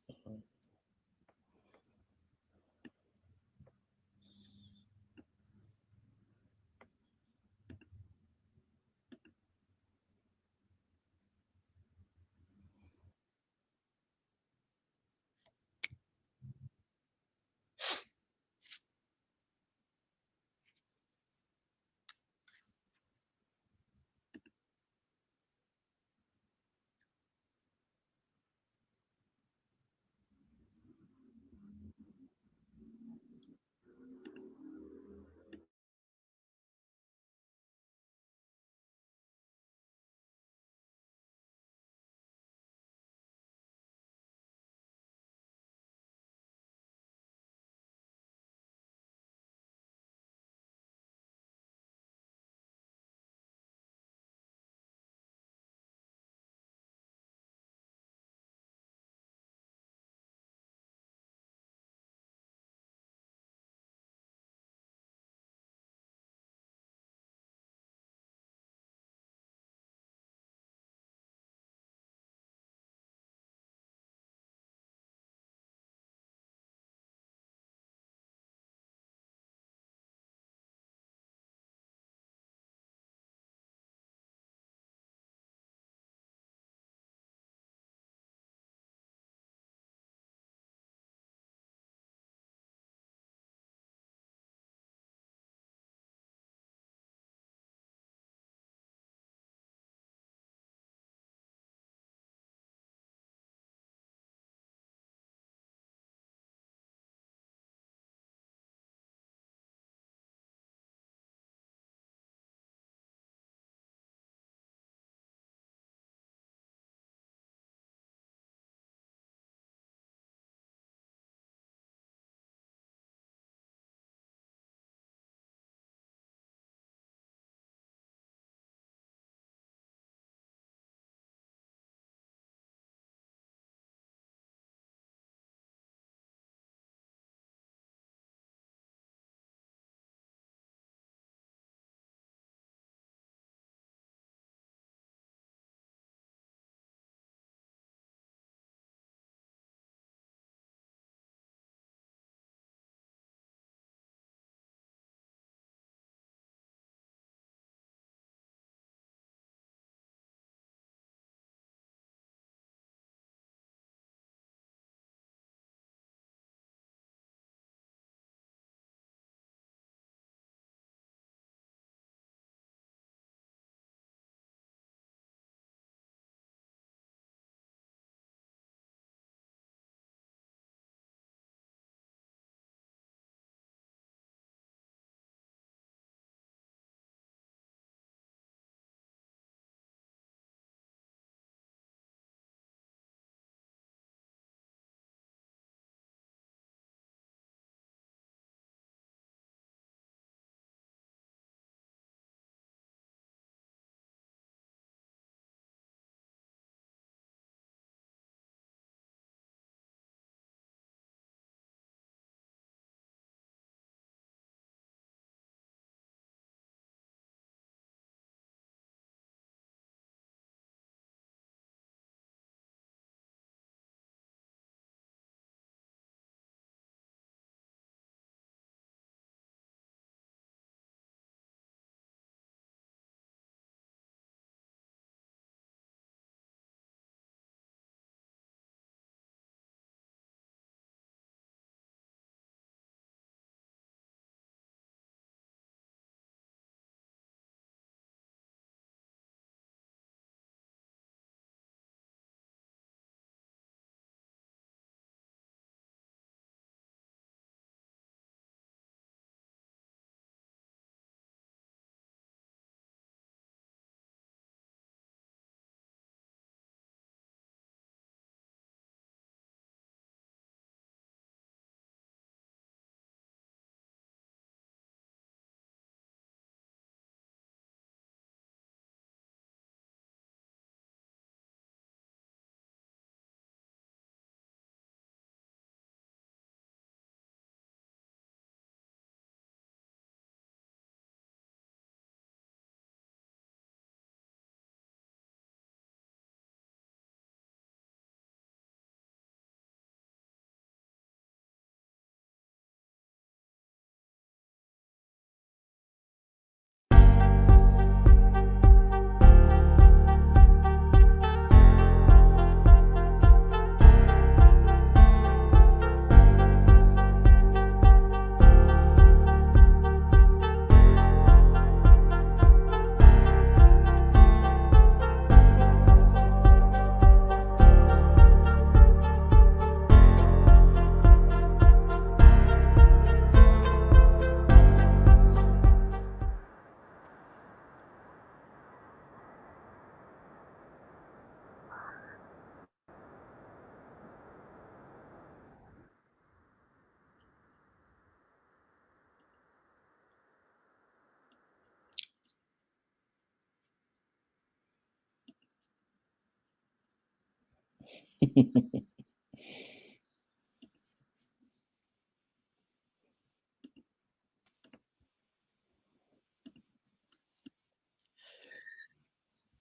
Uh-huh.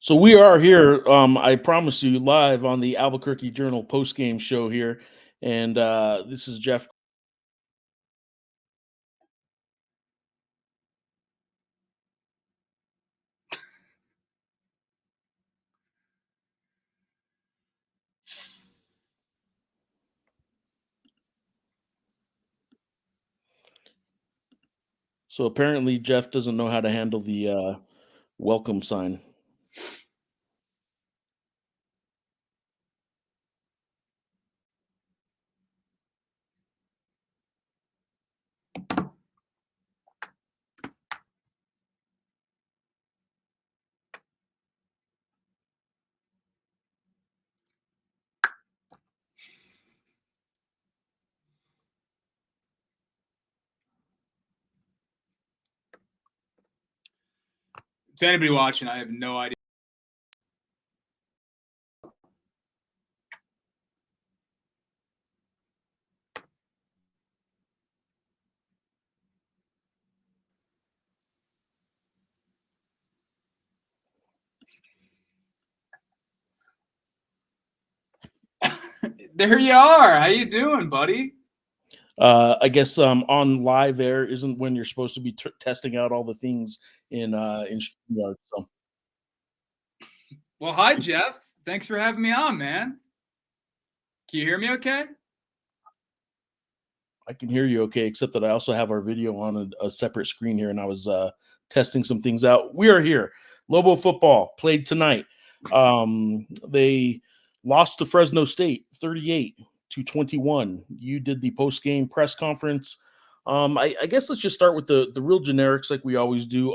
So we are here. I promise you, live on the Albuquerque Journal postgame show here, and this is Geoff. So apparently, Geoff doesn't know how to handle the welcome sign. To anybody watching, I have no idea. There you are. How you doing, buddy? I guess on live air isn't when you're supposed to be testing out all the things in StreamYard. So Well, hi, Geoff. Thanks for having me on, man. Can you hear me okay? I can hear you okay, except that I also have our video on a separate screen here, and I was testing some things out. We are here. Lobo football played tonight. They lost to Fresno State 38-21. You did the post-game press conference. I guess let's just start with the real generics like we always do.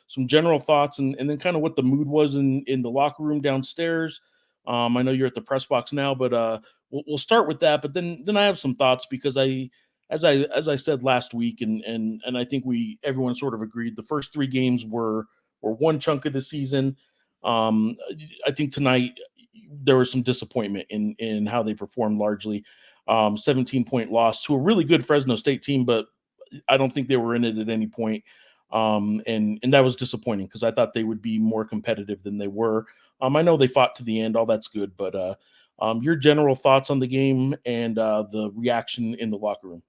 Some general thoughts and then kind of what the mood was in the locker room downstairs. I know you're at the press box now, but we'll start with that. But then I have some thoughts because as I said last week, and I think everyone sort of agreed, the first three games were one chunk of the season. I think tonight there was some disappointment in how they performed largely. 17-point loss to a really good Fresno State team, but I don't think they were in it at any point. And that was disappointing because I thought they would be more competitive than they were. I know they fought to the end, all that's good, but your general thoughts on the game and the reaction in the locker room.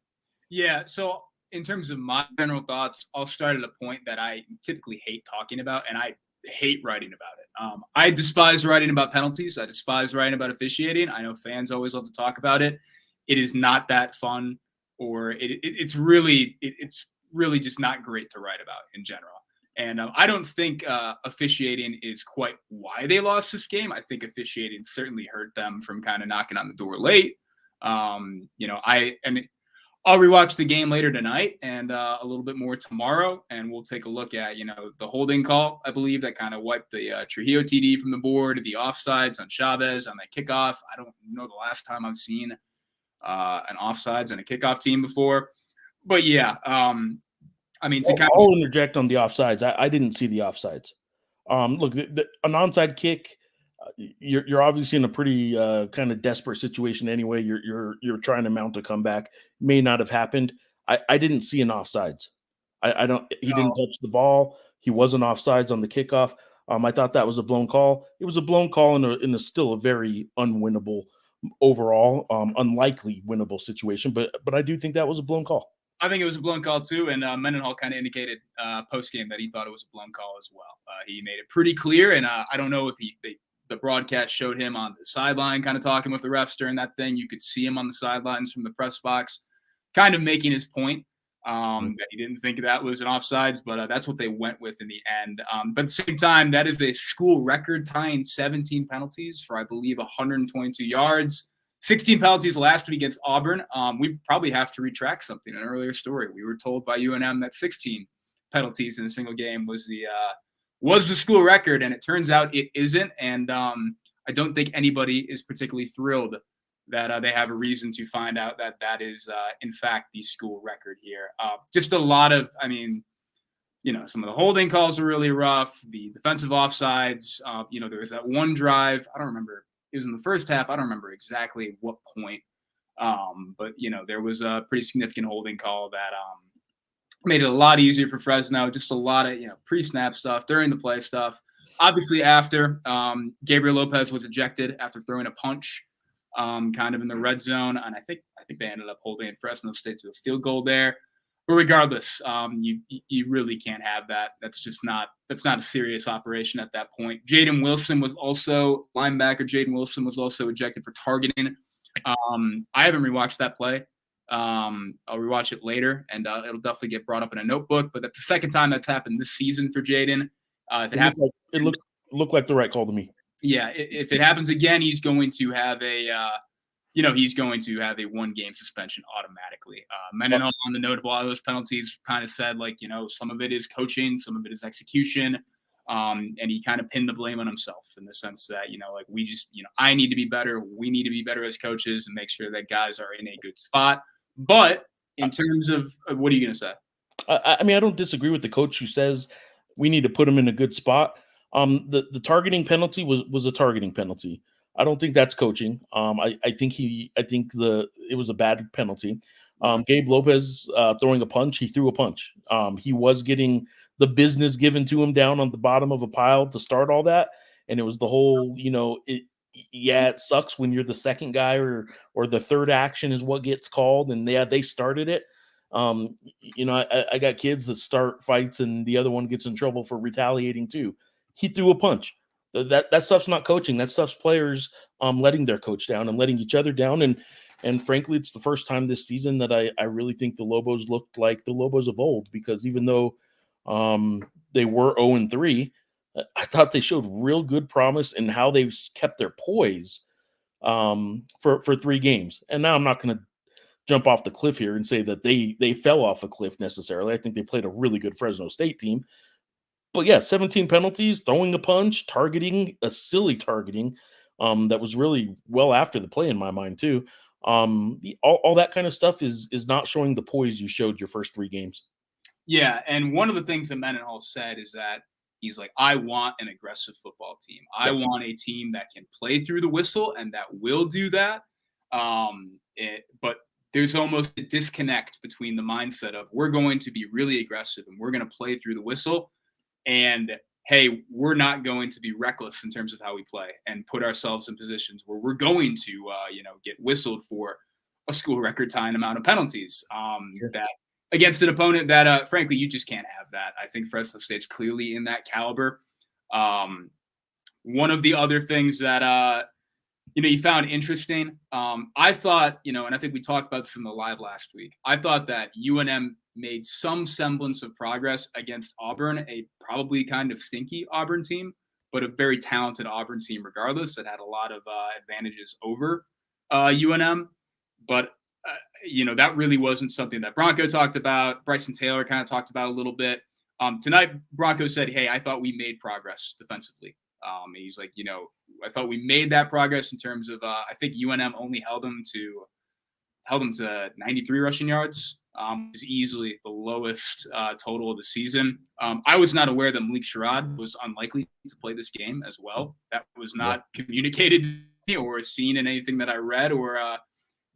Yeah, so in terms of my general thoughts, I'll start at a point that I typically hate talking about, and I hate writing about it. I despise writing about penalties. I despise writing about officiating. I know fans always love to talk about it. It is not that fun, or it's really just not great to write about in general. And I don't think officiating is quite why they lost this game. I think officiating certainly hurt them from kind of knocking on the door late. I'll rewatch the game later tonight and a little bit more tomorrow, and we'll take a look at, the holding call, I believe, that kind of wiped the Trujillo TD from the board, the offsides on Chavez on that kickoff. I don't know the last time I've seen an offsides on a kickoff team before. But, yeah, I'll interject on the offsides. I didn't see the offsides. Look, an onside kick, you're obviously in a pretty kind of desperate situation anyway. You're trying to mount a comeback. May not have happened. I didn't see an offsides. I don't. He didn't touch the ball. He wasn't offsides on the kickoff. I thought that was a blown call. It was a blown call in a still a very unwinnable overall, unlikely winnable situation. But I do think that was a blown call. I think it was a blown call too, and Mendenhall kind of indicated post-game that he thought it was a blown call as well. He made it pretty clear, and I don't know if the broadcast showed him on the sideline kind of talking with the refs during that thing. You could see him on the sidelines from the press box kind of making his point that he didn't think that was an offsides, but that's what they went with in the end. But at the same time, that is a school record tying 17 penalties for, I believe, 122 yards. 16 penalties last week against Auburn. We probably have to retract something, an earlier story. We were told by UNM that 16 penalties in a single game was the school record, and it turns out it isn't. And I don't think anybody is particularly thrilled that they have a reason to find out that is, in fact, the school record here. Just a lot of, some of the holding calls are really rough. The defensive offsides, there was that one drive. I don't remember it was in the first half. I don't remember exactly what point. But there was a pretty significant holding call that made it a lot easier for Fresno. Just a lot of pre-snap stuff, during the play stuff. Obviously, after Gabriel Lopez was ejected after throwing a punch, kind of in the red zone, and I think they ended up holding Fresno State to a field goal there. But regardless, you really can't have that. That's not a serious operation at that point. Linebacker Jaden Wilson was also ejected for targeting. I haven't rewatched that play. I'll rewatch it later, and it'll definitely get brought up in a notebook. But that's the second time that's happened this season for Jaden. It looked like the right call to me. Yeah, if it happens again, he's going to have a 1-game suspension automatically. Mendenhall, on the note of a lot of those penalties, kind of said some of it is coaching, some of it is execution. And he kind of pinned the blame on himself in the sense that, I need to be better. We need to be better as coaches and make sure that guys are in a good spot. But in terms of what are you going to say? I don't disagree with the coach who says we need to put him in a good spot. The targeting penalty was a targeting penalty. I don't think that's coaching. I think it was a bad penalty. Gabe Lopez throwing a punch, he threw a punch. He was getting the business given to him down on the bottom of a pile to start all that. And it was the whole, it sucks when you're the second guy or the third action is what gets called. And they started it. I got kids that start fights and the other one gets in trouble for retaliating too. He threw a punch. That stuff's not coaching. That stuff's players letting their coach down and letting each other down. And frankly, it's the first time this season that I really think the Lobos looked like the Lobos of old, because even though they were 0-3, I thought they showed real good promise in how they kept their poise for 3 games. And now I'm not going to jump off the cliff here and say that they fell off a cliff necessarily. I think they played a really good Fresno State team. But yeah, 17 penalties, throwing a punch, targeting, a silly targeting that was really well after the play in my mind too. All that kind of stuff is not showing the poise you showed your first 3 games. Yeah, and one of the things that Mendenhall said is that he's like, I want an aggressive football team. I want a team that can play through the whistle and that will do that. But there's almost a disconnect between the mindset of we're going to be really aggressive and we're going to play through the whistle, and hey, we're not going to be reckless in terms of how we play and put ourselves in positions where we're going to, get whistled for a school record time amount of penalties. That against an opponent that, frankly, you just can't have that. I think Fresno State's clearly in that caliber. One of the other things that, you found interesting, I thought, and I think we talked about this in the live last week, I thought that UNM made some semblance of progress against Auburn, a probably kind of stinky Auburn team, but a very talented Auburn team regardless, that had a lot of advantages over UNM. But, that really wasn't something that Bronco talked about. Bryson Taylor kind of talked about a little bit. Tonight, Bronco said, hey, I thought we made progress defensively. He's like, I thought we made that progress in terms of, I think UNM only held them to 93 rushing yards, which is easily the lowest total of the season. I was not aware that Malik Sherrod was unlikely to play this game as well. That was not communicated or seen in anything that I read or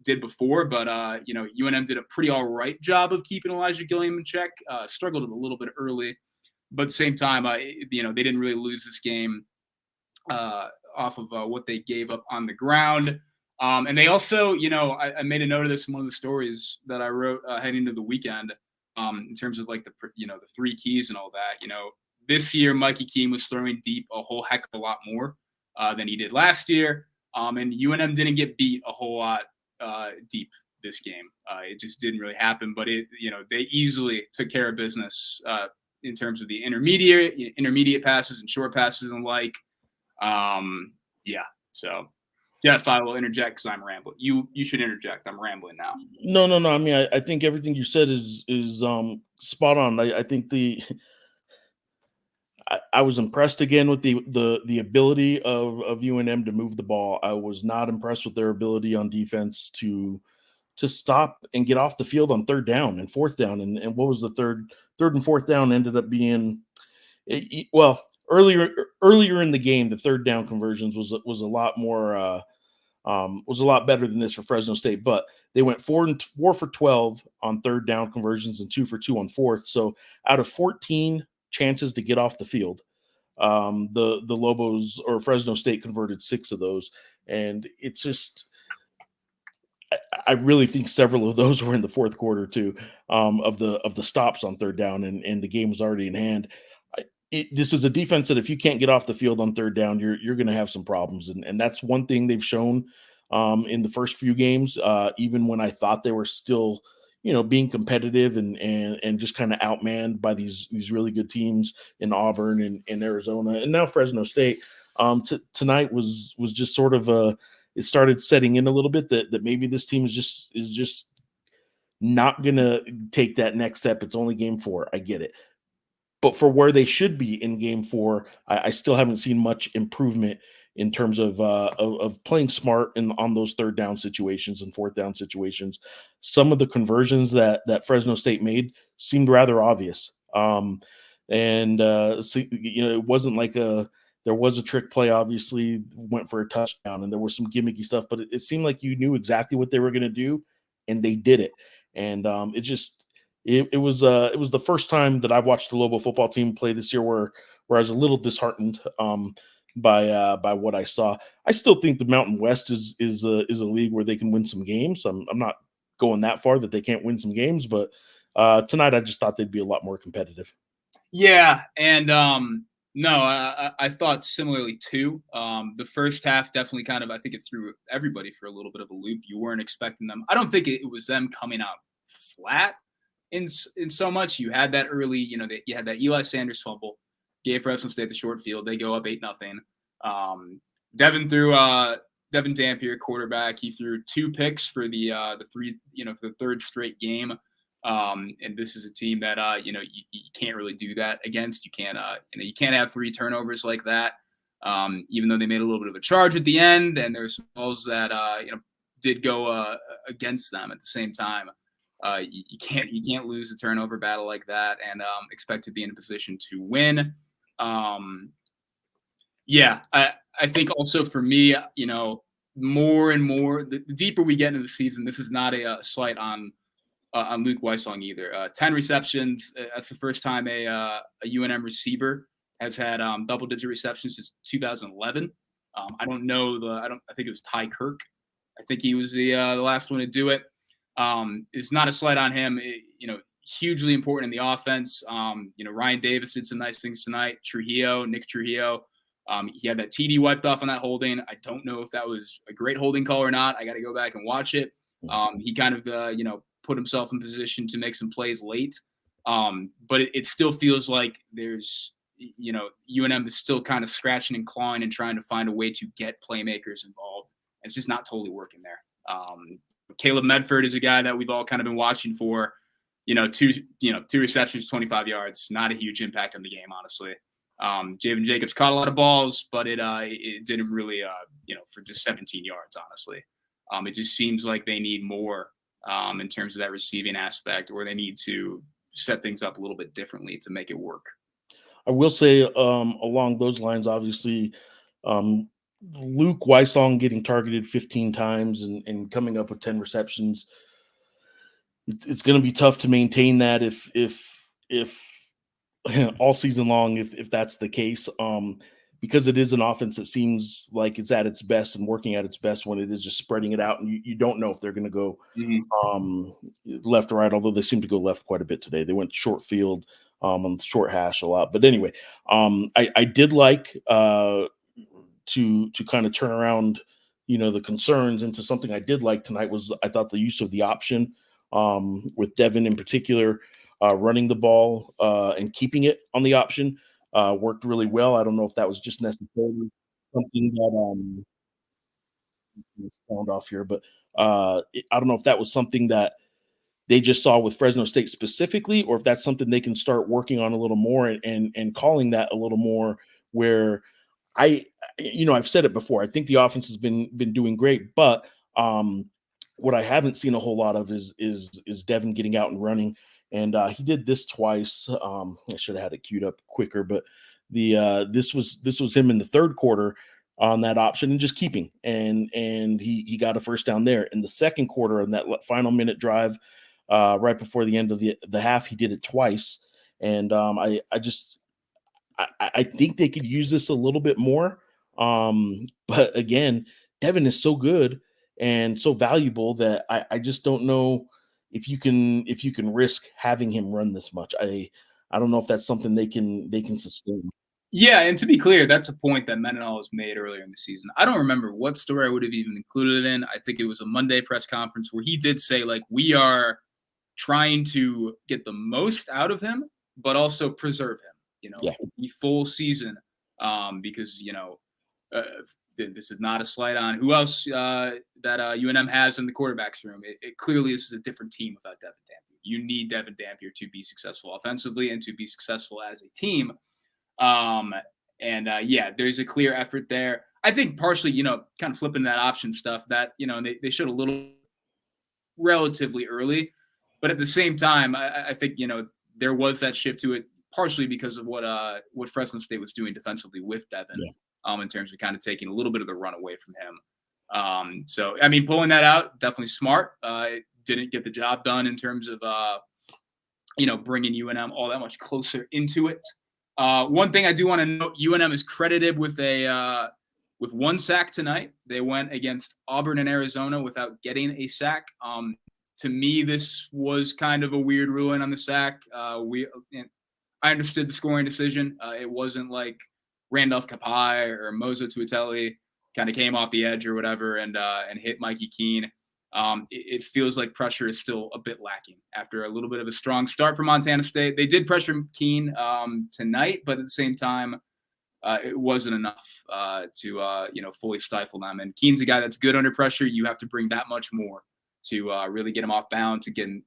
did before. But, UNM did a pretty all right job of keeping Elijah Gilliam in check, struggled a little bit early. But at the same time, they didn't really lose this game off of what they gave up on the ground. And they also, I made a note of this in one of the stories that I wrote heading into the weekend in terms of like the 3 keys and all that. This year, Mikey Keene was throwing deep a whole heck of a lot more than he did last year. And UNM didn't get beat a whole lot deep this game. It just didn't really happen. But they easily took care of business in terms of the intermediate passes and short passes and the like. So. Geoff, I will interject because I'm rambling. You should interject. I'm rambling now. No. I think everything you said is spot on. I think I was impressed again with the ability of UNM to move the ball. I was not impressed with their ability on defense to stop and get off the field on 3rd down and 4th down. And what was the third and 4th down ended up being, earlier in the game, the third down conversions was a lot more was a lot better than this for Fresno State, but they went 4 for 12 on third down conversions and 2 for 2 on fourth. So out of 14 chances to get off the field, the Lobos or Fresno State converted 6 of those, and it's just I really think several of those were in the fourth quarter too, of the stops on third down, and the game was already in hand. This is a defense that if you can't get off the field on third down, you're going to have some problems, and that's one thing they've shown in the first few games. Even when I thought they were still, being competitive and just kind of outmanned by these really good teams in Auburn and Arizona, and now Fresno State. Tonight was just sort of it started setting in a little bit that maybe this team is just not going to take that next step. It's only game 4. I get it. But for where they should be in game 4, I still haven't seen much improvement in terms of playing smart on those third down situations and fourth down situations. Some of the conversions that Fresno State made seemed rather obvious. It wasn't like there was a trick play, obviously went for a touchdown, and there was some gimmicky stuff, but it seemed like you knew exactly what they were going to do, and they did it. And it was the first time that I've watched the Lobo football team play this year where I was a little disheartened by what I saw. I still think the Mountain West is a league where they can win some games. I'm not going that far that they can't win some games, but tonight I just thought they'd be a lot more competitive. Yeah, and no, I thought similarly too. The first half definitely I think it threw everybody for a little bit of a loop. You weren't expecting them. I don't think it was them coming out flat in so much. You had that early, you had that Eli Sanders fumble, gave Fresno State the short field. They go up 8-0. Devin Dampier, quarterback, he threw 2 picks for the third straight game. And this is a team that you can't really do that against. You can't have 3 turnovers like that. Even though they made a little bit of a charge at the end, and there's some balls that did go against them at the same time. You can't lose a turnover battle like that and expect to be in a position to win. I think also for me, more and more, the deeper we get into the season, this is not a slight on Luke Weissong either. 10 receptions. That's the first time a UNM receiver has had double-digit receptions since 2011. I don't know I think it was Ty Kirk. I think he was the last one to do it. It's not a slight on him. Hugely important in the offense. Ryan Davis did some nice things tonight. Nick Trujillo. He had that TD wiped off on that holding. I don't know if that was a great holding call or not. I got to go back and watch it. He kind of, put himself in position to make some plays late. But it still feels like there's, UNM is still kind of scratching and clawing and trying to find a way to get playmakers involved. It's just not totally working there. Caleb Medford is a guy that we've all kind of been watching for, 2 receptions, 25 yards, not a huge impact on the game, honestly. Javen Jacobs caught a lot of balls, but it didn't really, for just 17 yards, honestly. It just seems like they need more in terms of that receiving aspect, or they need to set things up a little bit differently to make it work. I will say along those lines, obviously, Luke Weissong getting targeted 15 times and coming up with 10 receptions. It's going to be tough to maintain that if all season long, if that's the case, because it is an offense that seems like it's at its best and working at its best when it is just spreading it out, and you don't know if they're going to go left or right, although they seem to go left quite a bit today. They went short field on the short hash a lot. But anyway, I did like to kind of turn around, the concerns into something I did like tonight was I thought the use of the option with Devin in particular, running the ball and keeping it on the option worked really well. I don't know if that was just necessarily something that sound off here, but I don't know if that was something that they just saw with Fresno State specifically, or if that's something they can start working on a little more and calling that a little more. Where I've said it before. I think the offense has been doing great, but what I haven't seen a whole lot of is Devin getting out and running And he did this twice. I should have had it queued up quicker, but this was him in the third quarter on that option and just keeping, and he got a first down there. In the second quarter on that final minute drive, right before the end of the half, he did it twice. And I think they could use this a little bit more. But again, Devin is so good and so valuable that I just don't know if you can risk having him run this much. I don't know if that's something they can sustain. Yeah, and to be clear, that's a point that Mendenhall has made earlier in the season. I don't remember what story I would have even included it in. I think it was a Monday press conference where he did say, like, we are trying to get the most out of him, but also preserve him, Yeah. the full season, because, this is not a slight on who else that UNM has in the quarterback's room. It clearly, this is a different team without Devin Dampier. You need Devin Dampier to be successful offensively and to be successful as a team. There's a clear effort there. I think partially, kind of flipping that option stuff that, they showed a little relatively early, but at the same time, I think, there was that shift to it partially because of what Fresno State was doing defensively with Devin, in terms of kind of taking a little bit of the run away from him. So, I mean, pulling that out, definitely smart. It didn't get the job done in terms of, bringing UNM all that much closer into it. One thing I do want to note, UNM is credited with with one sack tonight. They went against Auburn and Arizona without getting a sack. To me, this was kind of a weird ruling on the sack. I understood the scoring decision. It wasn't like Randolph Kapai or Mozo Tuatelli kind of came off the edge or whatever and hit Mikey Keene. It feels like pressure is still a bit lacking after a little bit of a strong start for Montana State. They did pressure Keene tonight, but at the same time, it wasn't enough to fully stifle them. And Keene's a guy that's good under pressure. You have to bring that much more to really get him off bound, to get him,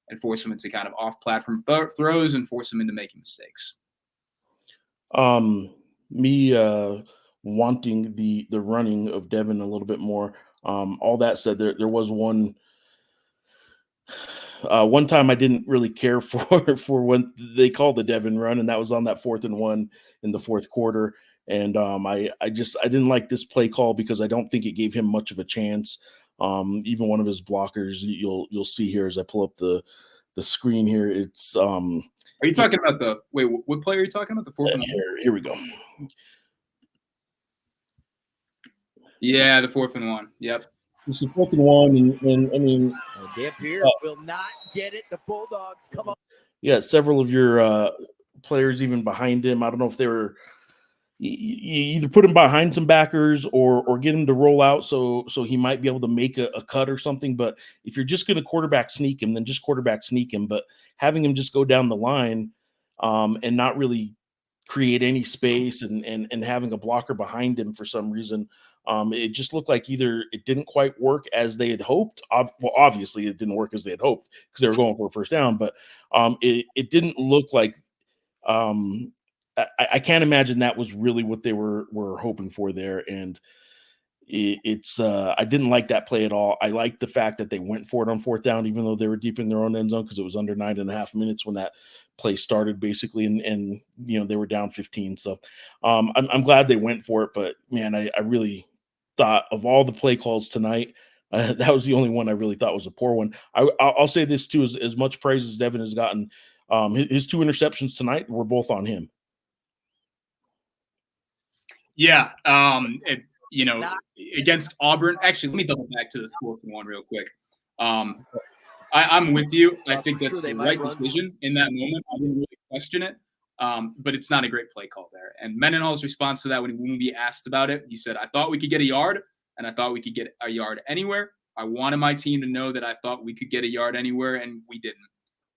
and force him into kind of off-platform throws and force him into making mistakes. Me wanting the running of Devin a little bit more. All that said, there was one time I didn't really care for when they called the Devin run, and that was on that 4th and 1 in the fourth quarter. And I didn't like this play call because I don't think it gave him much of a chance. Even one of his blockers, you'll see here as I pull up the screen here. It's Are you talking about what play are you talking about? The 4th and 1? Here we go. Yeah, the 4th and 1. Yep. This is 4th and 1, and I mean, Dampier will not get it. The Bulldogs come up. Yeah, several of your players even behind him. I don't know if they were you either put him behind some backers or get him to roll out so he might be able to make a cut or something. But if you're just going to quarterback sneak him, then just quarterback sneak him. But having him just go down the line and not really create any space and having a blocker behind him for some reason, it just looked like either it didn't quite work as they had hoped. Well, obviously it didn't work as they had hoped because they were going for a first down, but it didn't look like I can't imagine that was really what they were hoping for there. And it's I didn't like that play at all. I liked the fact that they went for it on 4th down, even though they were deep in their own end zone, because it was under 9.5 minutes when that play started, basically, and they were down 15. So I'm glad they went for it. But man, I really thought of all the play calls tonight, that was the only one I really thought was a poor one. I'll say this too: as much praise as Devin has gotten, his 2 interceptions tonight were both on him. Yeah, against Auburn. Actually, let me double back to this 4th and 1 real quick. I'm with you. I think that's the right decision in that moment. I didn't really question it, but it's not a great play call there. And Mendenhall's response to that, when we asked about it, he said, "I thought we could get a yard, and I thought we could get a yard anywhere. I wanted my team to know that I thought we could get a yard anywhere, and we didn't.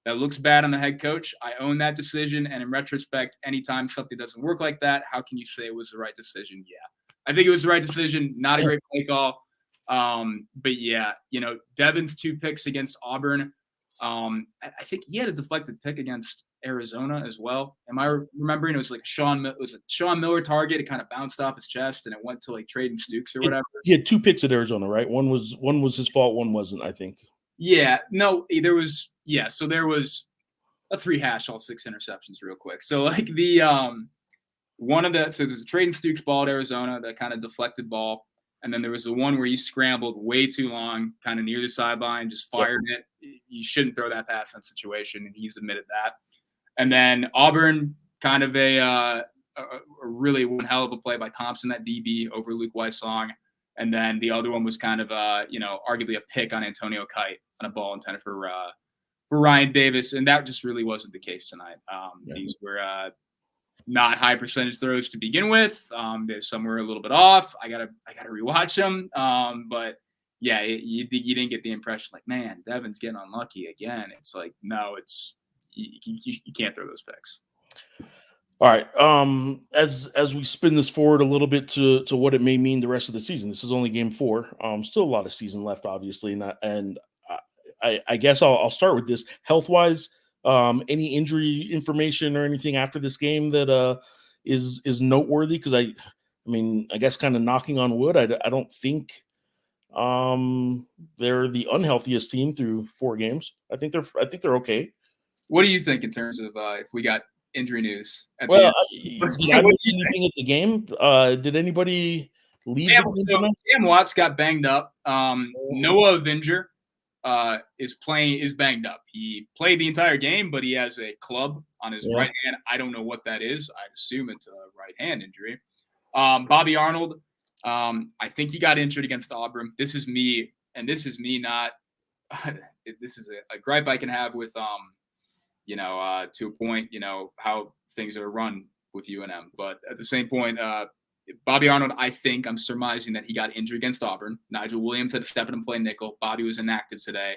That looks bad on the head coach. I own that decision, and in retrospect, anytime something doesn't work like that, how can you say it was the right decision?" Yeah, I think it was the right decision. Not a great play call. But yeah, Devin's 2 picks against Auburn. I think he had a deflected pick against Arizona as well. Am I remembering? It was like Sean Miller target. It kind of bounced off his chest and it went to like Traden Stukes or whatever. He had 2 picks at Arizona, right? One was his fault, one wasn't, I think. Yeah, no, there was. Yeah, so there was let's rehash all 6 interceptions real quick. So like the there's a Traden Stukes ball at Arizona, that kind of deflected ball. And then there was the one where he scrambled way too long, kind of near the sideline, just fired it. You shouldn't throw that pass in that situation, and he's admitted that. And then Auburn, kind of a really one hell of a play by Thompson, that DB, over Luke Weissong. And then the other one was kind of arguably a pick on Antonio Kite on a ball intended for Ryan Davis, and that just really wasn't the case tonight. These were not high percentage throws to begin with. Some were a little bit off. I gotta rewatch them. But yeah, you didn't get the impression like, man, Devin's getting unlucky again. It's like, no, it's you can't throw those picks. All right. As we spin this forward a little bit to what it may mean the rest of the season. This is only game 4. Still a lot of season left, obviously, and I guess I'll start with this. Health-wise, any injury information or anything after this game that is noteworthy? Because I guess kind of knocking on wood, I don't think they're the unhealthiest team through 4 games. I think they're okay. What do you think in terms of if we got injury news? Did I miss anything at the game? Did anybody leave? Cam Watts got banged up. Noah Vinger is banged up. He played the entire game, but he has a club on his right hand. I don't know what that is. I'd assume it's a right hand injury. Bobby Arnold, I think he got injured against Auburn. This is me not. This is a gripe I can have with to a point, how things are run with UNM. But at the same point, Bobby Arnold, I'm surmising that he got injured against Auburn. Nigel Williams had to step in and play nickel. Bobby was inactive today.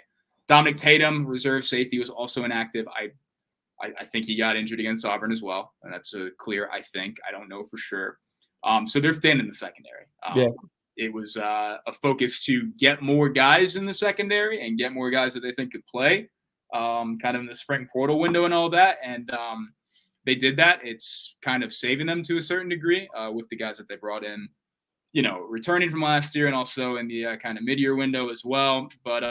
Dominic Tatum, reserve safety, was also inactive. I think he got injured against Auburn as well. And that's a clear, I think. I don't know for sure. So they're thin in the secondary. It was a focus to get more guys in the secondary and get more guys that they think could play. Kind of in the spring portal window and all that. And they did that. It's kind of saving them to a certain degree with the guys that they brought in, returning from last year and also in the kind of mid-year window as well. But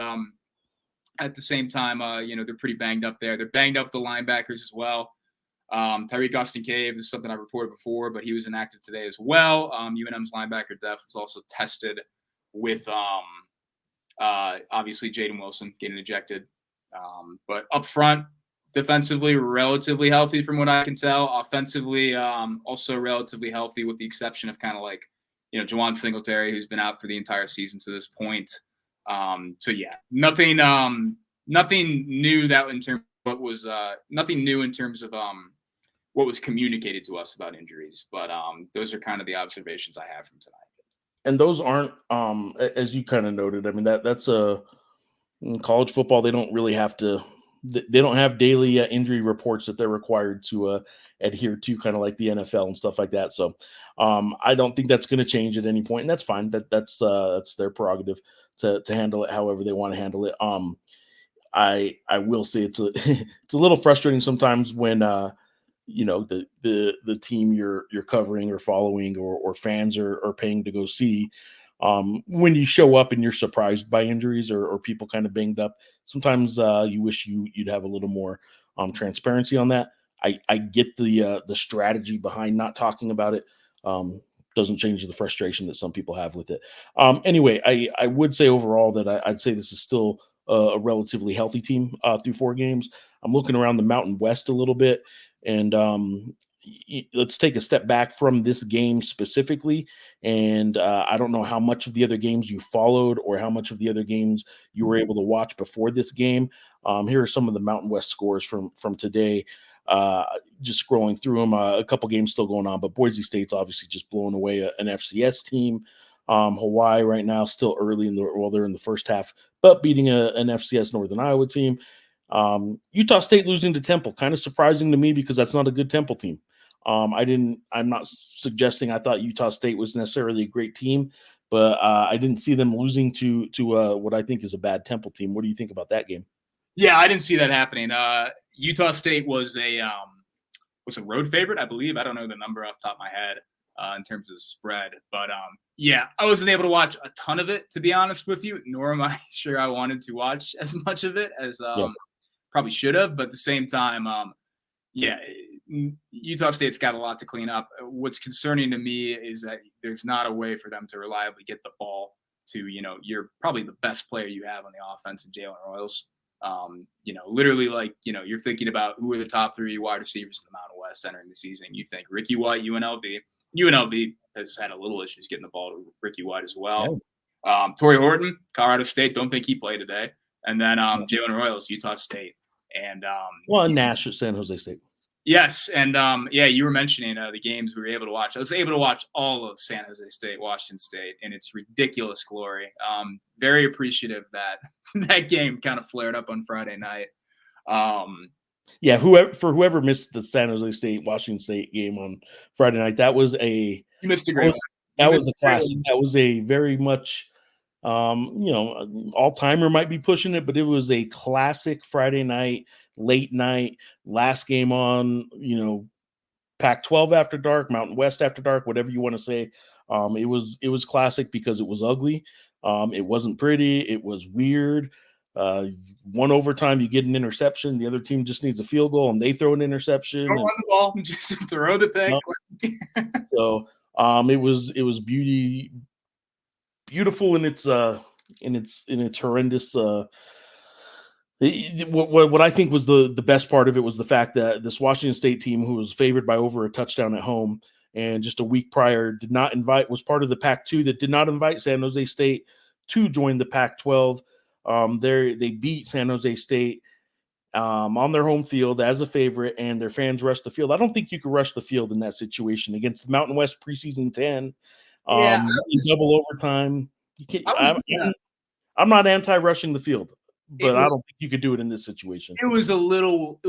at the same time, they're pretty banged up there. They're banged up the linebackers as well. Tyreek Austin Cave is something I reported before, but he was inactive today as well. UNM's linebacker depth was also tested with obviously Jaden Wilson getting ejected. But up front, defensively, relatively healthy from what I can tell. Offensively, also relatively healthy with the exception of kind of like, Juwan Singletary, who's been out for the entire season to this point. So yeah, nothing new nothing new in terms of what was communicated to us about injuries. But those are kind of the observations I have from tonight. And those aren't, as you kind of noted, that's in college football, they don't really have to. They don't have daily injury reports that they're required to adhere to, kind of like the NFL and stuff like that. So I don't think that's going to change at any point, and that's fine. That's their prerogative to handle it however they want to handle it. I will say it's a little frustrating sometimes when the team you're covering or following or fans are paying to go see. When you show up and you're surprised by injuries or people kind of banged up, sometimes you wish you'd have a little more transparency on that. I get the strategy behind not talking about it. Doesn't change the frustration that some people have with it. Anyway, I would say overall that I'd say this is still a relatively healthy team through 4 games. I'm looking around the Mountain West a little bit, and let's take a step back from this game specifically. And I don't know how much of the other games you followed or how much of the other games you were able to watch before this game. Here are some of the Mountain West scores from today. Just scrolling through them, a couple games still going on, but Boise State's obviously just blowing away an FCS team. Hawaii right now still early they're in the first half, but beating an FCS Northern Iowa team. Utah State losing to Temple, kind of surprising to me because that's not a good Temple team. I'm not suggesting I thought Utah State was necessarily a great team, but I didn't see them losing to what I think is a bad Temple team. What do you think about that game? Yeah, I didn't see that happening. Utah State was a road favorite, I believe. I don't know the number off the top of my head in terms of the spread, but yeah, I wasn't able to watch a ton of it, to be honest with you, nor am I sure I wanted to watch as much of it as probably should have, but at the same time, yeah, Utah State's got a lot to clean up. What's concerning to me is that there's not a way for them to reliably get the ball to, you're probably the best player you have on the offense in Jalen Royals. Literally, like, you're thinking about who are the top 3 wide receivers in the Mountain West entering the season. You think Ricky White, UNLV. UNLV has had a little issues getting the ball to Ricky White as well. Yeah. Torrey Horton, Colorado State. Don't think he played today. And then Jalen Royals, Utah State. And Nash at San Jose State. Yes, and you were mentioning the games we were able to watch. I was able to watch all of San Jose State, Washington State, in its ridiculous glory. Very appreciative that that game kind of flared up on Friday night. Whoever missed the San Jose State Washington State game on Friday night, that was you missed a great one. That was a classic. That was a very much all-timer might be pushing it, but it was a classic Friday night, late night, last game on, Pac-12 after dark, Mountain West after dark, whatever you want to say. It was classic because it was ugly. It wasn't pretty. It was weird. One overtime, you get an interception. The other team just needs a field goal, and they throw an interception. Don't run the ball, just throw the pick. So it was beautiful in its horrendous. What I think was the best part of it was the fact that this Washington State team, who was favored by over a touchdown at home, and just a week prior was part of the Pac-2 that did not invite San Jose State to join the Pac-12. They beat San Jose State on their home field as a favorite, and their fans rushed the field. I don't think you could rush the field in that situation against the Mountain West preseason 10. Double overtime. I'm not anti-rushing the field, but I don't think you could do it in this situation. It was a little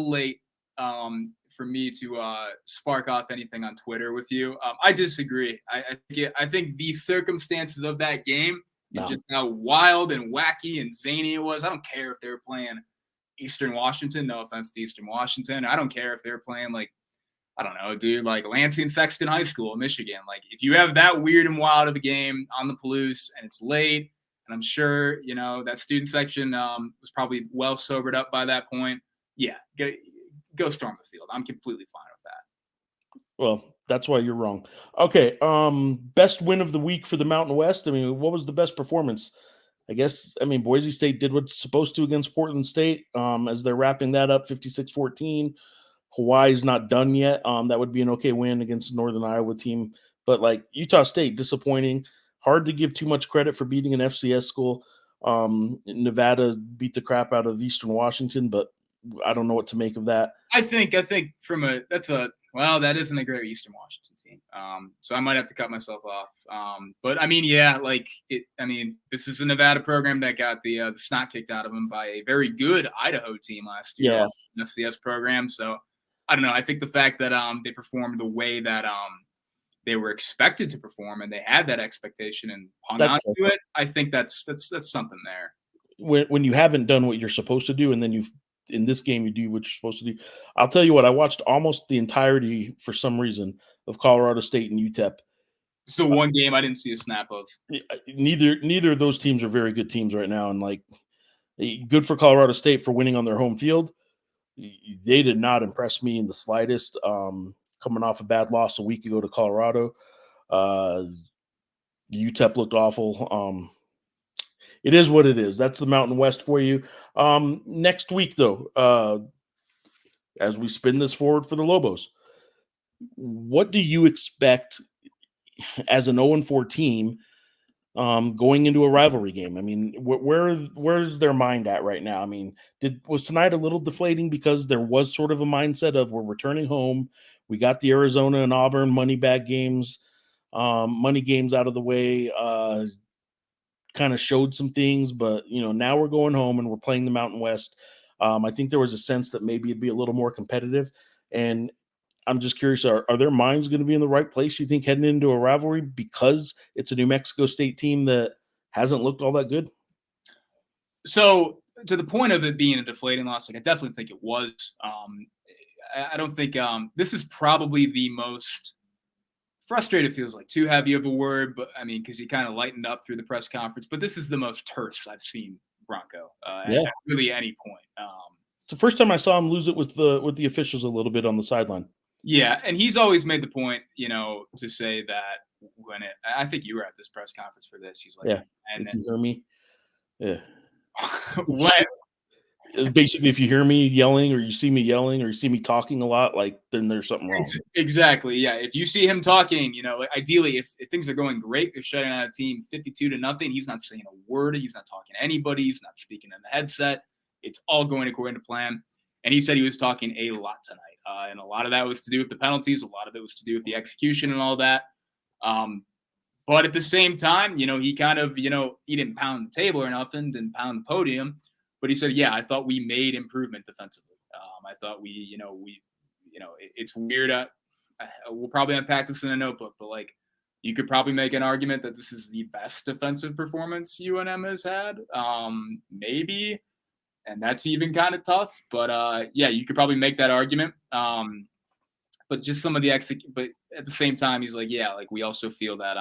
late for me to spark off anything on Twitter with you. I disagree. I think the circumstances of that game, just how wild and wacky and zany it was. I don't care if they were playing Eastern Washington. No offense to Eastern Washington. I don't care if they're playing like, I don't know, dude, like Lansing Sexton High School in Michigan. Like, if you have that weird and wild of a game on the Palouse and it's late, and I'm sure, that student section was probably well sobered up by that point. Yeah, go storm the field. I'm completely fine with that. Well, that's why you're wrong. Okay, best win of the week for the Mountain West. I mean, what was the best performance? Boise State did what's supposed to against Portland State as they're wrapping that up 56-14. Hawaii's not done yet. That would be an okay win against the Northern Iowa team. But, Utah State, disappointing. Hard to give too much credit for beating an FCS school. Nevada beat the crap out of Eastern Washington, but I don't know what to make of that. I think that isn't a great Eastern Washington team. So I might have to cut myself off. But this is a Nevada program that got the snot kicked out of them by a very good Idaho team last year. Yeah. FCS program. So I don't know. I think the fact that they performed the way that they were expected to perform, and they had that expectation and hung on to it, I think that's something there. When you haven't done what you're supposed to do, and then in this game you do what you're supposed to do. I'll tell you what, I watched almost the entirety, for some reason, of Colorado State and UTEP. So one game I didn't see a snap of. Neither of those teams are very good teams right now, and good for Colorado State for winning on their home field. They did not impress me in the slightest. Coming off a bad loss a week ago to Colorado, UTEP looked awful. It is what it is. That's the Mountain West for you. Next week, though, as we spin this forward for the Lobos, what do you expect as an 0-4 team going into a rivalry game? I mean, where's their mind at right now? I mean, was tonight a little deflating because there was sort of a mindset of we're returning home. We got the Arizona and Auburn money games out of the way. Kind of showed some things, but now we're going home and we're playing the Mountain West. I think there was a sense that maybe it'd be a little more competitive, and I'm just curious, are their minds going to be in the right place, you think, heading into a rivalry because it's a New Mexico State team that hasn't looked all that good? So to the point of it being a deflating loss, I definitely think it was. I don't think this is probably the most frustrated, feels like too heavy of a word, but because he kind of lightened up through the press conference. But this is the most terse I've seen Bronco at really any point. the first time I saw him lose it with the officials a little bit on the sideline. Yeah, and he's always made the point, to say that I think you were at this press conference for this. He's like, Yeah, and if you hear me, yeah. when Basically, if you hear me yelling, or you see me yelling, or you see me talking a lot, like then there's something wrong. Exactly, yeah. If you see him talking, ideally, if things are going great, they're shutting out a team 52-0. He's not saying a word. He's not talking to anybody. He's not speaking in the headset. It's all going according to plan. And he said he was talking a lot tonight, and a lot of that was to do with the penalties. A lot of it was to do with the execution and all that. But at the same time, he kind of, he didn't pound the table or nothing, didn't pound the podium. But he said, yeah, I thought we made improvement defensively. I thought it's weird. We'll probably unpack this in a notebook, but like, you could probably make an argument that this is the best defensive performance UNM has had. Maybe. And that's even kind of tough. But yeah, you could probably make that argument. But just some of the but at the same time, he's like, yeah, like we also feel that,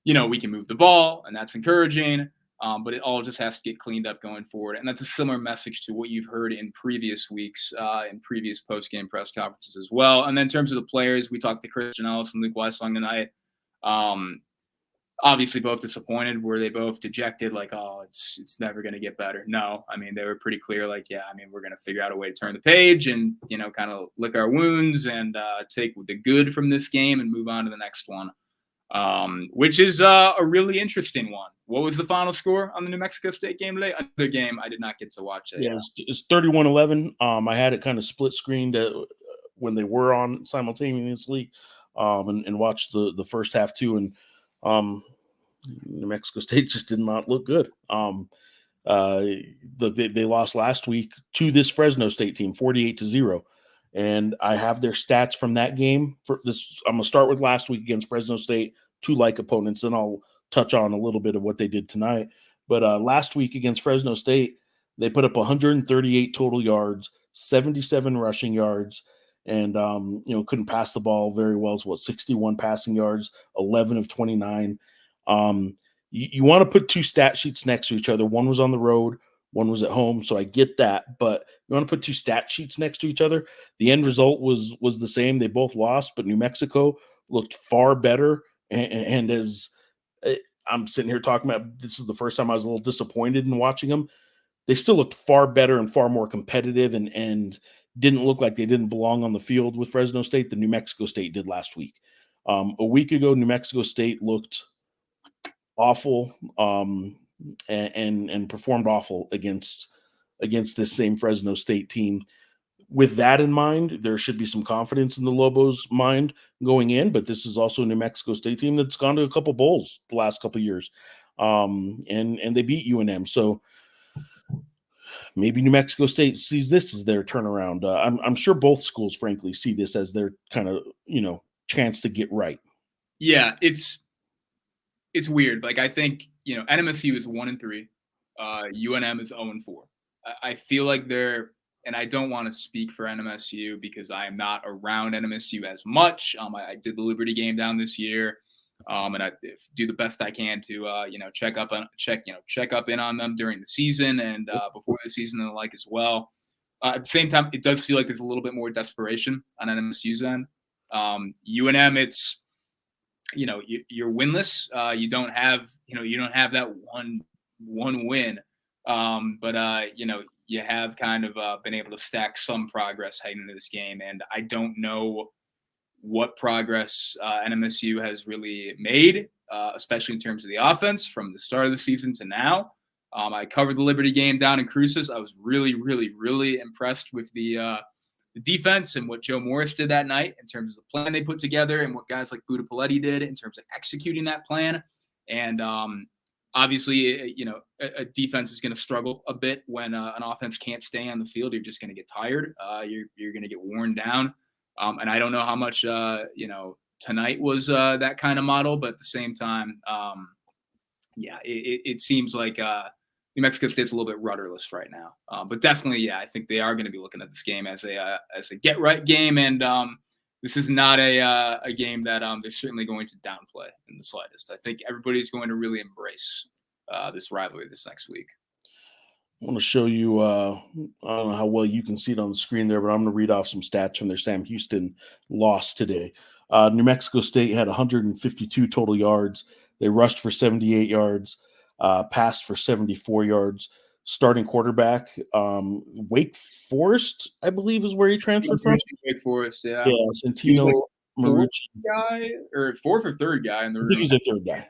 we can move the ball, and that's encouraging. But it all just has to get cleaned up going forward. And that's a similar message to what you've heard in previous weeks, in previous post-game press conferences as well. And then in terms of the players, we talked to Christian Ellis and Luke Weissong tonight. Obviously both disappointed. Were they both dejected? Like, oh, it's never going to get better. No, I mean, they were pretty clear. Like, yeah, I mean, we're going to figure out a way to turn the page and, kind of lick our wounds and take the good from this game and move on to the next one. Which is a really interesting one. What was the final score on the New Mexico State game today? Another game I did not get to watch. Yeah, it's 31-11. I had it kind of split screened when they were on simultaneously, and watched the first half too. And New Mexico State just did not look good. They lost last week to this Fresno State team, 48-0. And I have their stats from that game. For this, I'm gonna start with last week against Fresno State, two like opponents, and I'll touch on a little bit of what they did tonight. But last week against Fresno State, they put up 138 total yards, 77 rushing yards, and couldn't pass the ball very well. So 61 passing yards, 11 of 29. You want to put two stat sheets next to each other. One was on the road, one was at home, so I get that. But you want to put two stat sheets next to each other. The end result was the same. They both lost, but New Mexico looked far better. And as I'm sitting here talking about, this is the first time I was a little disappointed in watching them. They still looked far better and far more competitive, and didn't look like they didn't belong on the field with Fresno State than New Mexico State did last week. A week ago, New Mexico State looked awful, and performed awful against this same Fresno State team. With that in mind, there should be some confidence in the Lobos' mind going in, but this is also a New Mexico State team that's gone to a couple bowls the last couple of years, and they beat UNM. So maybe New Mexico State sees this as their turnaround. I'm sure both schools, frankly, see this as their kind of chance to get right. Yeah, it's weird. Like, I think NMSU is 1-3, UNM is 0-4. I feel like they're. And I don't want to speak for NMSU because I am not around NMSU as much. I did the Liberty game down this year, and I do the best I can to check up in on them during the season and before the season and the like as well. At the same time, it does feel like there's a little bit more desperation on NMSU's end. UNM, it's you're winless. You don't have that one win, but you have kind of been able to stack some progress heading into this game. And I don't know what progress NMSU has really made, especially in terms of the offense from the start of the season to now. I covered the Liberty game down in Cruces. I was really, really, really impressed with the defense and what Joe Morris did that night in terms of the plan they put together and what guys like Buda Paletti did in terms of executing that plan. And obviously, a defense is going to struggle a bit when an offense can't stay on the field. You're just going to get tired. You're going to get worn down. And I don't know how much, tonight was that kind of model. But at the same time, it seems like New Mexico State's a little bit rudderless right now. But definitely, I think they are going to be looking at this game as a get-right game. And this is not a game that they're certainly going to downplay in the slightest. I think everybody's going to really embrace this rivalry this next week. want to show you, I don't know how well you can see it on the screen there, but I'm going to read off some stats from their Sam Houston loss today. New Mexico State had 152 total yards. They rushed for 78 yards, passed for 74 yards. Starting quarterback, Wake Forest, I believe, is where he transferred from. Wake Forest, yeah. Yeah, Santino Fourth Marucci. guy or fourth or third guy in the I room. think he's their third guy.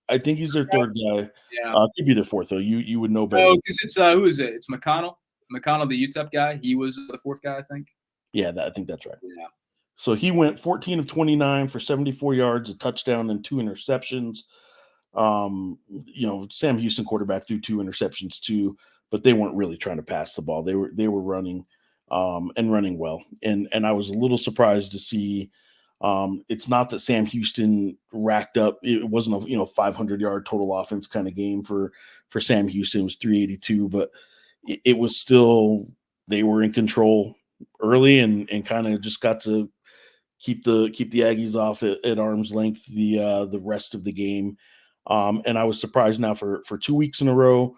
I think he's their third guy. Yeah. Could be their fourth, though. You would know better. No, because it's who is it? It's McConnell. McConnell, the UTEP guy. He was the fourth guy, I think. Yeah, I think that's right. Yeah. So he went 14 of 29 for 74 yards, a touchdown, and 2 interceptions. Sam Houston quarterback threw 2 interceptions too, but they weren't really trying to pass the ball. They were running and running well. And I was a little surprised to see it's not that Sam Houston racked up. It wasn't a 500-yard total offense kind of game for Sam Houston. It was 382, but it was still, they were in control early and kind of just got to keep the Aggies off at arm's length the rest of the game. And I was surprised now for 2 weeks in a row.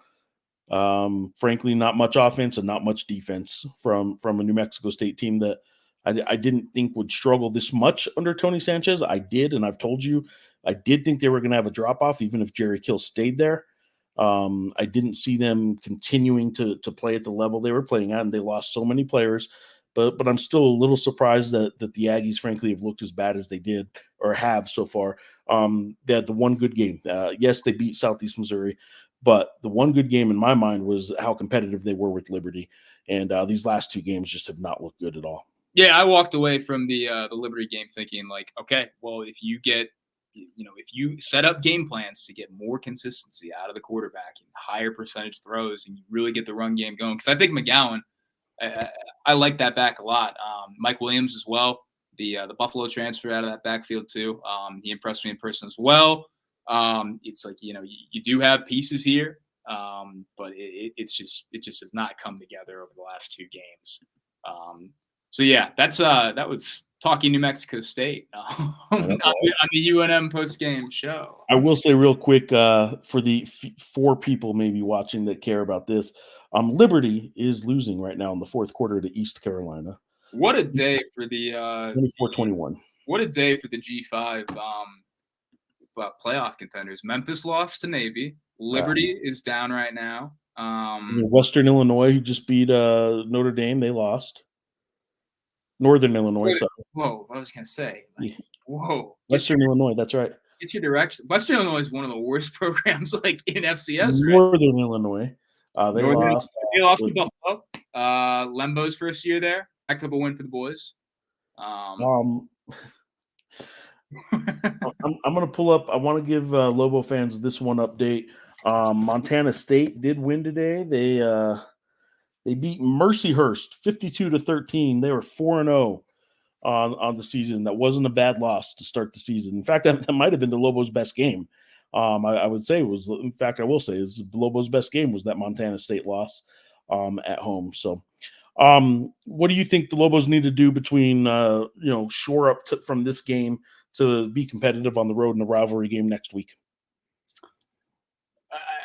Frankly, not much offense and not much defense from a New Mexico State team that I didn't think would struggle this much under Tony Sanchez. I did, and I've told you, I did think they were going to have a drop-off even if Jerry Kill stayed there. I didn't see them continuing to play at the level they were playing at, and they lost so many players. But I'm still a little surprised that the Aggies, frankly, have looked as bad as they did or have so far. They had the one good game. Yes, they beat Southeast Missouri, but the one good game in my mind was how competitive they were with Liberty. And these last 2 games just have not looked good at all. Yeah, I walked away from the Liberty game thinking like, okay, well, if you set up game plans to get more consistency out of the quarterback and higher percentage throws, and you really get the run game going, because I think McGowan, I like that back a lot. Mike Williams as well, the Buffalo transfer out of that backfield too. He impressed me in person as well. It's like, you do have pieces here, but it just has not come together over the last 2 games. So yeah, that was talking New Mexico State on the UNM post-game show. I will say real quick for the 4 people maybe watching that care about this, Liberty is losing right now in the 4th quarter to East Carolina. What a day for the 24-21. What a day for the G5 playoff contenders. Memphis lost to Navy. Liberty is down right now. Western Illinois, who just beat Notre Dame, they lost. Northern Illinois. Whoa, I was gonna say. Whoa. Western Illinois, that's right. Get your direction. Western Illinois is one of the worst programs like in FCS. Northern Illinois. They lost. They lost to Buffalo. Lembo's first year there. Heck of a win for the boys. I'm going to pull up. I want to give Lobo fans this one update. Montana State did win today. They beat Mercyhurst 52-13. They were 4-0 on the season. That wasn't a bad loss to start the season. In fact, that might have been the Lobos' best game. I would say it was. In fact, I will say is the Lobos' best game was that Montana State loss at home. So, what do you think the Lobos need to do between shore up from this game to be competitive on the road in the rivalry game next week?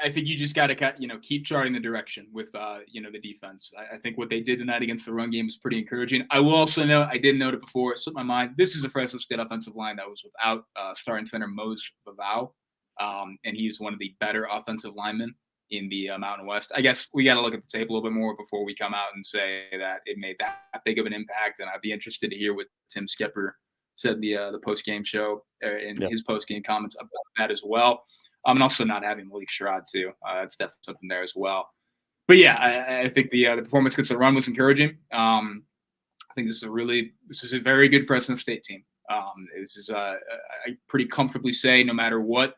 I think you just got to keep charting the direction with the defense. I think what they did tonight against the run game was pretty encouraging. I will also note, I didn't note it before, it slipped my mind. This is a Fresno State offensive line that was without starting center Mose Vavau, and he's one of the better offensive linemen in the Mountain West. I guess we got to look at the tape a little bit more before we come out and say that it made that big of an impact. And I'd be interested to hear what Tim Skepper said the post-game show in his post-game comments about that as well. And also not having Malik Sherrod too. That's definitely something there as well. But yeah, I think the performance against the run was encouraging. I think this is a very good Fresno State team. This is I pretty comfortably say no matter what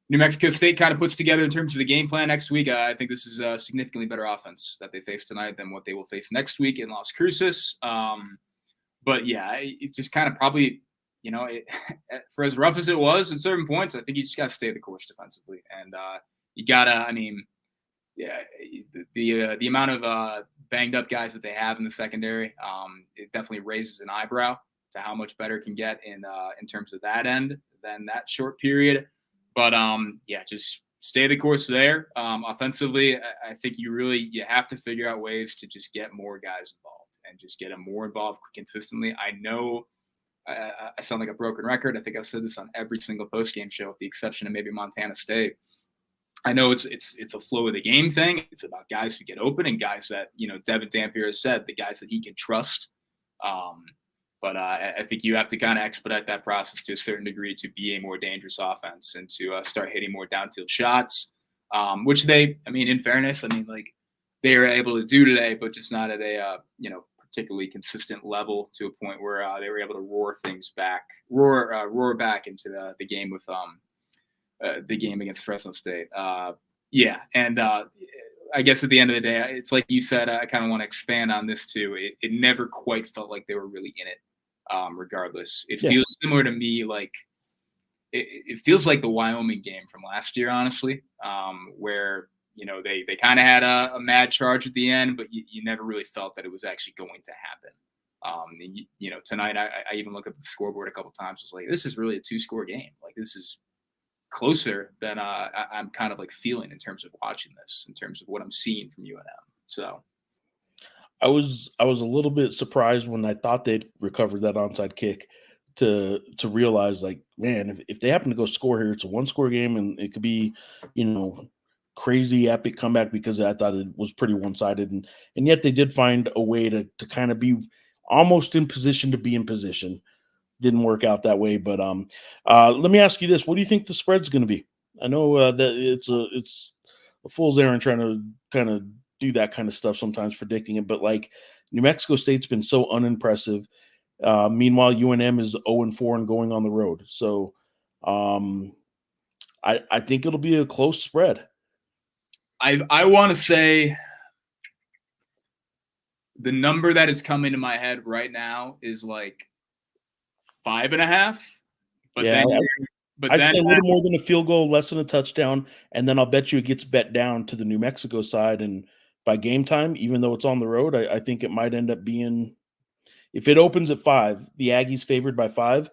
New Mexico State kind of puts together in terms of the game plan next week, I think this is a significantly better offense that they face tonight than what they will face next week in Las Cruces. But yeah, it just kind of probably. For as rough as it was at certain points, I think you just got to stay the course defensively, and you gotta. The amount of banged up guys that they have in the secondary, it definitely raises an eyebrow to how much better it can get in terms of that end than that short period. But just stay the course there. Offensively, I think you have to figure out ways to just get more guys involved and just get them more involved consistently. I know I sound like a broken record. I think I've said this on every single post-game show, with the exception of maybe Montana State. I know it's a flow of the game thing. It's about guys who get open and guys that, Devin Dampier has said, the guys that he can trust. But I think you have to kind of expedite that process to a certain degree to be a more dangerous offense and to start hitting more downfield shots, which in fairness, they are able to do today, but just not at a, particularly consistent level, to a point where they were able to roar back into the game with the game against Fresno State. And I guess at the end of the day, it's like you said, I kind of want to expand on this too. It never quite felt like they were really in it. Regardless, it feels similar to me, like it feels like the Wyoming game from last year, honestly, where they kind of had a mad charge at the end, but you never really felt that it was actually going to happen. And tonight I even looked at the scoreboard a couple times. I was like, this is really a 2-score game. Like, this is closer than I'm kind of like feeling in terms of watching this, in terms of what I'm seeing from UNM. So. I was a little bit surprised when I thought they'd recovered that onside kick to realize, like, man, if they happen to go score here, it's a 1-score game, and it could be, crazy epic comeback, because I thought it was pretty one-sided, and yet they did find a way to kind of be almost in position to be in position. Didn't work out that way, but let me ask you this: what do you think the spread's going to be? I know that it's a fool's errand trying to kind of do that kind of stuff sometimes, predicting it, but like, New Mexico State's been so unimpressive. Meanwhile, UNM is 0-4 and going on the road. So I think it'll be a close spread. I want to say the number that is coming to my head right now is like 5.5. But yeah, then, I'd say a little more than a field goal, less than a touchdown, and then I'll bet you it gets bet down to the New Mexico side. And by game time, even though it's on the road, I think it might end up being, if it opens at 5, the Aggies favored by 5,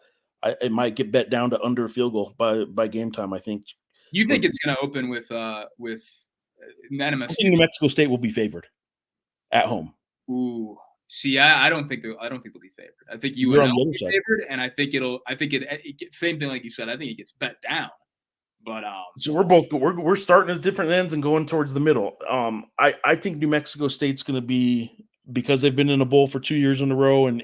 it might get bet down to under a field goal by game time, I think. You think it's going to open with NMSU? I think New Mexico State will be favored at home. Ooh. See, I don't think they'll be favored. I think UNM will be favored, and I think it same thing like you said. I think it gets bet down. But so we're starting at different ends and going towards the middle. I think New Mexico State's going to be, because they've been in a bowl for 2 years in a row, and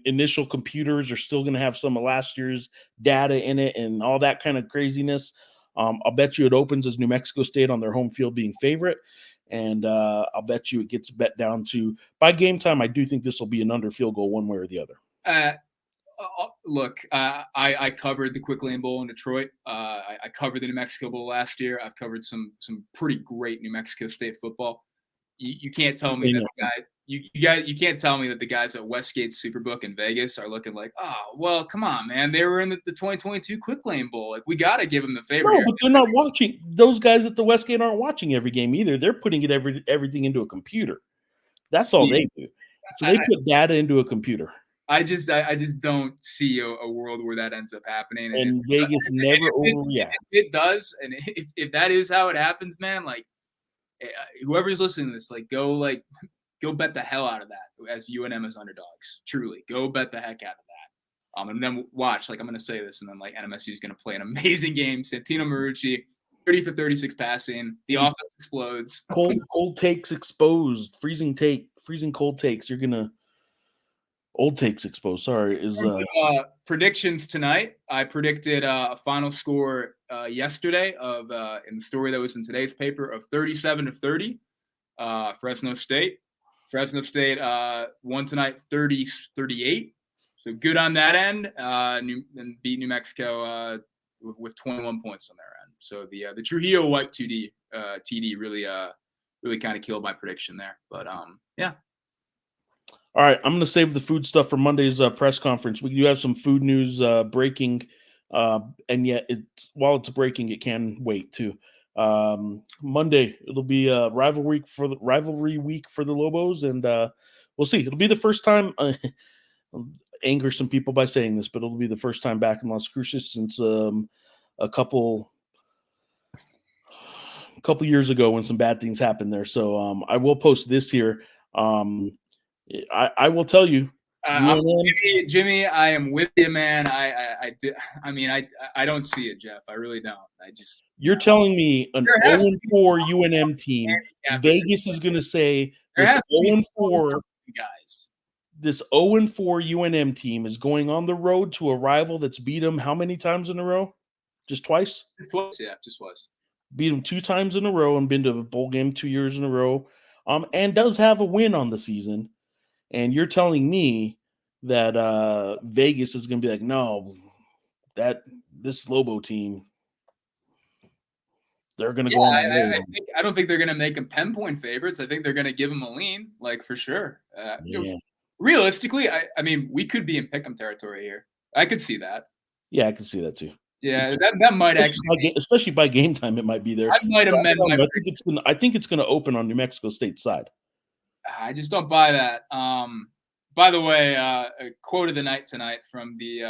initial computers are still going to have some of last year's data in it and all that kind of craziness. I'll bet you it opens as New Mexico State on their home field being favorite. And I'll bet you it gets bet down to, by game time, I do think this will be an under field goal one way or the other. Look, I covered the Quick Lane Bowl in Detroit. I covered the New Mexico Bowl last year. I've covered some pretty great New Mexico State football. You can't tell me that you can't tell me that the guys at Westgate Superbook in Vegas are looking like, oh, well, come on, man. They were in the 2022 Quick Lane Bowl. Like, we got to give them the favor. No, but they're not watching. Those guys at the Westgate aren't watching every game either. They're putting everything into a computer. That's all they do. So they put data into a computer. I just don't see a world where that ends up happening. And Vegas never overreacts. If it does, and if that is how it happens, man, like, whoever's listening to this, like, go bet the hell out of that as UNM as underdogs. Truly, go bet the heck out of that. And then watch, like, I'm going to say this, and then, like, NMSU is going to play an amazing game. Santino Marucci, 30 for 36 passing. The offense explodes. Cold takes exposed. Freezing cold takes. You're going to old takes exposed. Sorry. Predictions tonight. I predicted a final score yesterday of in the story that was in today's paper of 37-30. Fresno State. Fresno State won tonight 30-38. So good on that end. And beat New Mexico with 21 points on their end. So the Trujillo White TD really kind of killed my prediction there. But yeah. All right, I'm going to save the food stuff for Monday's press conference. We do have some food news breaking, and yet while it's breaking, it can wait too. Monday it'll be rivalry week for the Lobos, and we'll see. It'll be the first time. I'll anger some people by saying this, but it'll be the first time back in Las Cruces since a couple couple years ago when some bad things happened there. So I will post this here. I will tell you, Jimmy, I am with you, man. I don't see it, Geoff. I really don't. You're telling me an 0-4 UNM team, Vegas is going to say this 0-4 guys. This 0-4 UNM team is going on the road to a rival that's beat them how many times in a row? Just twice? Just twice, yeah, just twice. Beat them 2 times in a row and been to a bowl game 2 years in a row, and does have a win on the season. And you're telling me that Vegas is going to be like, no, this Lobo team, they're going to go on the road. I don't think they're going to make them 10-point favorites. I think they're going to give them a lean, like for sure. Realistically, I mean, we could be in pick'em territory here. I could see that. Yeah, I could see that too. Yeah, that might especially by game time, it might be there. I might amend my. I think it's going to open on New Mexico State side. I just don't buy that. By the way, a quote of the night tonight from the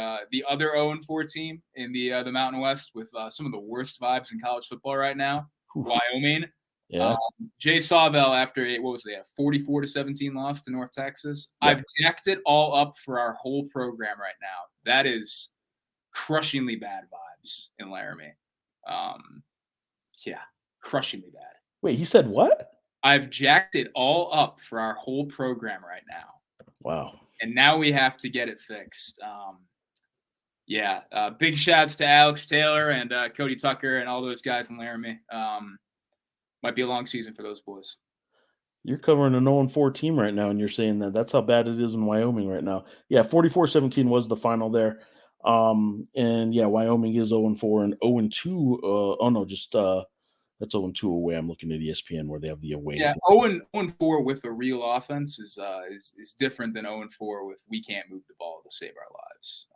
other 0-4 team in the Mountain West with some of the worst vibes in college football right now, Wyoming. Yeah. Jay Sawvell after a 44-17 loss to North Texas. Yeah. I've jacked it all up for our whole program right now. That is crushingly bad vibes in Laramie. Yeah, crushingly bad. Wait, he said what? I've jacked it all up for our whole program right now. Wow. And now we have to get it fixed. Big shouts to Alex Taylor and Cody Tucker and all those guys in Laramie. Might be a long season for those boys. You're covering an 0-4 team right now, and you're saying that's how bad it is in Wyoming right now. Yeah, 44-17 was the final there. And yeah, Wyoming is 0-4 and 0-2. That's 0-2 away. I'm looking at ESPN where they have the away. Yeah, 0-4 with a real offense is different than 0-4 with we can't move the ball to save our lives.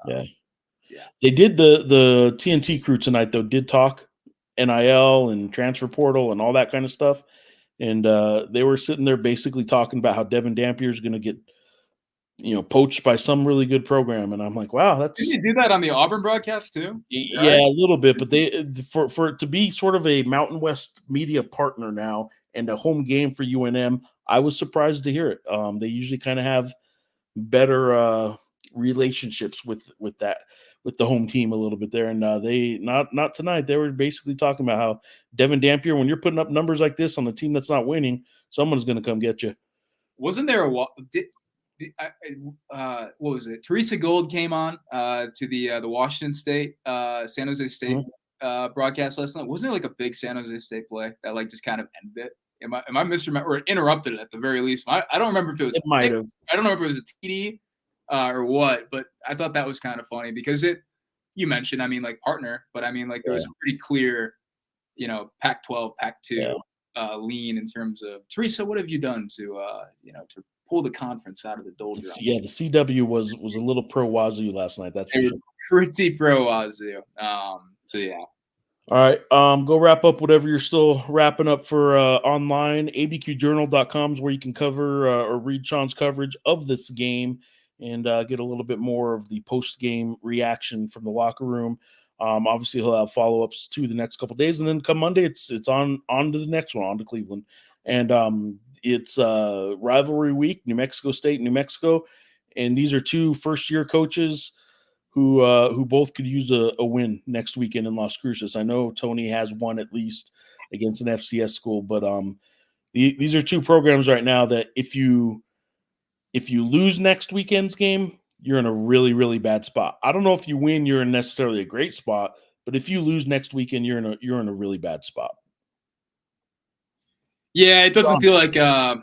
Yeah. They did the TNT crew tonight though. Did talk NIL and transfer portal and all that kind of stuff, and they were sitting there basically talking about how Devin Dampier is going to get poached by some really good program, and I'm like, wow, that's. Did you do that on the Auburn broadcast too? Yeah, a little bit, but they for it to be sort of a Mountain West media partner now and a home game for UNM, I was surprised to hear it. They usually kind of have better relationships with the home team a little bit there, and they not tonight. They were basically talking about how Devin Dampier, when you're putting up numbers like this on a team that's not winning, someone's going to come get you. Wasn't there what was it? Teresa Gold came on to the Washington State, San Jose State broadcast last night. Wasn't there like a big San Jose State play that like just kind of ended it? Am I misremembering or interrupted it at the very least? I don't remember if it was. It might have. I don't know if it was a TD or what, but I thought that was kind of funny because you mentioned, I mean, like partner, but I mean, like there was a pretty clear, Pac-12, Pac-2 lean in terms of Teresa. What have you done to pull the conference out of the doldrums? Yeah, the CW was a little pro Wazoo last night. That's for sure. Pretty pro Wazoo. So yeah. All right, go wrap up whatever you're still wrapping up for online. ABQjournal.com is where you can cover or read Sean's coverage of this game and get a little bit more of the post-game reaction from the locker room. Obviously, he'll have follow-ups to the next couple of days, and then come Monday, it's on to the next one, on to Cleveland. And it's rivalry week, New Mexico State, New Mexico, and these are two first-year coaches who both could use a win next weekend in Las Cruces. I know Tony has one at least against an FCS school, but these are two programs right now that if you lose next weekend's game, you're in a really, really bad spot. I don't know if you win, you're in necessarily a great spot, but if you lose next weekend, you're in a really bad spot. Yeah, it doesn't feel like. Go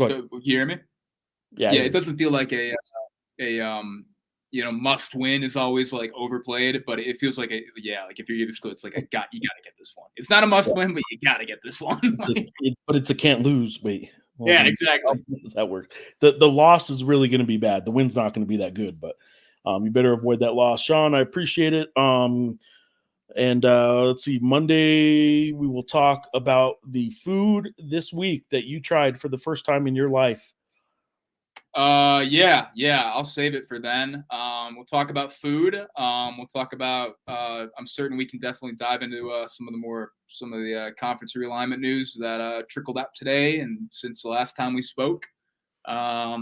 ahead. You hear me? Yeah. It doesn't feel like a must win is always like overplayed, but it feels like like if you're either school, it's like you gotta get this one. It's not a must win, but you gotta get this one. But it's a can't lose. Wait. Yeah, exactly. How does that work? The loss is really going to be bad. The win's not going to be that good, but you better avoid that loss. Sean, I appreciate it. And let's see, Monday we will talk about the food this week that you tried for the first time in your life. Yeah, I'll save it for then. We'll talk about food. We'll talk about. I'm certain we can definitely dive into some of the conference realignment news that trickled out today and since the last time we spoke. Talk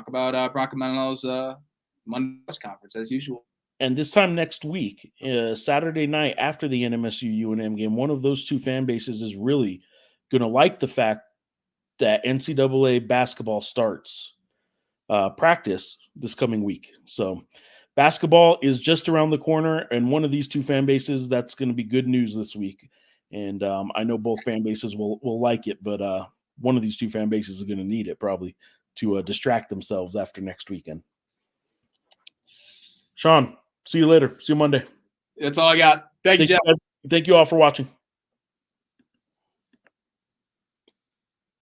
about Bronco Mendenhall's Monday press conference as usual. And this time next week, Saturday night after the NMSU UNM game, one of those two fan bases is really going to like the fact that NCAA basketball starts practice this coming week. So basketball is just around the corner, and one of these two fan bases, that's going to be good news this week. And I know both fan bases will like it, but one of these two fan bases is going to need it probably to distract themselves after next weekend. Sean, see you later. See you Monday. That's all I got. Thank you, Geoff. Thank you all for watching.